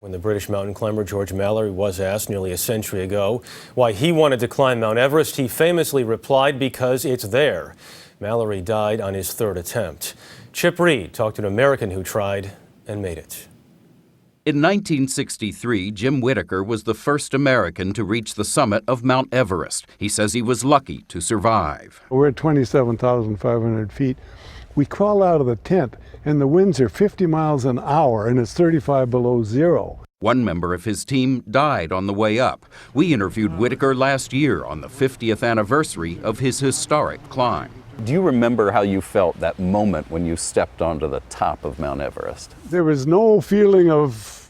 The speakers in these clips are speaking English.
When the British mountain climber George Mallory was asked nearly a century ago why he wanted to climb Mount Everest, he famously replied, "Because it's there." Mallory died on his third attempt. Chip Reid talked to an American who tried and made it. In 1963, Jim Whittaker was the first American to reach the summit of Mount Everest. He says he was lucky to survive. We're at 27,500 feet. We crawl out of the tent and the winds are 50 miles an hour and it's 35 below zero. One member of his team died on the way up. We interviewed Whittaker last year on the 50th anniversary of his historic climb. Do you remember how you felt that moment when you stepped onto the top of Mount Everest? There was no feeling of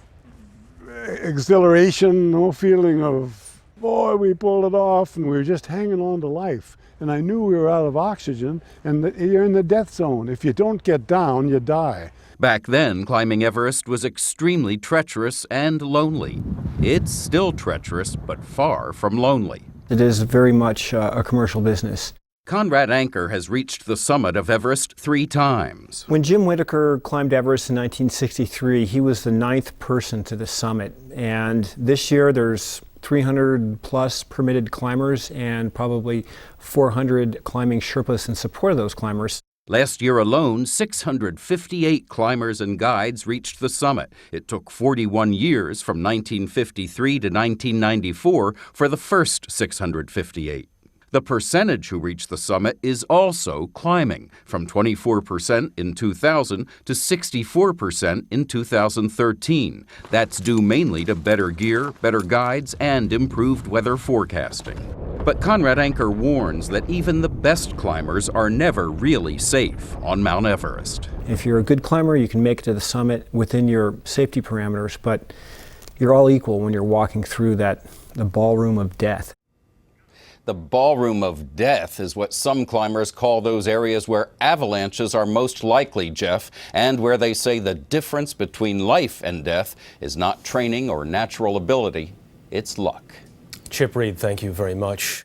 exhilaration, no feeling of, boy, we pulled it off, and we were just hanging on to life. And I knew we were out of oxygen, and you're in the death zone. If you don't get down, you die. Back then, climbing Everest was extremely treacherous and lonely. It's still treacherous, but far from lonely. It is very much a commercial business. Conrad Anker has reached the summit of Everest 3 times. When Jim Whittaker climbed Everest in 1963, he was the 9th person to the summit. And this year there's 300 plus permitted climbers and probably 400 climbing Sherpas in support of those climbers. Last year alone, 658 climbers and guides reached the summit. It took 41 years from 1953 to 1994 for the first 658. The percentage who reached the summit is also climbing, from 24% in 2000 to 64% in 2013. That's due mainly to better gear, better guides, and improved weather forecasting. But Conrad Anker warns that even the best climbers are never really safe on Mount Everest. If you're a good climber, you can make it to the summit within your safety parameters, but you're all equal when you're walking through the ballroom of death. The ballroom of death is what some climbers call those areas where avalanches are most likely, Jeff, and where they say the difference between life and death is not training or natural ability, it's luck. Chip Reid, thank you very much.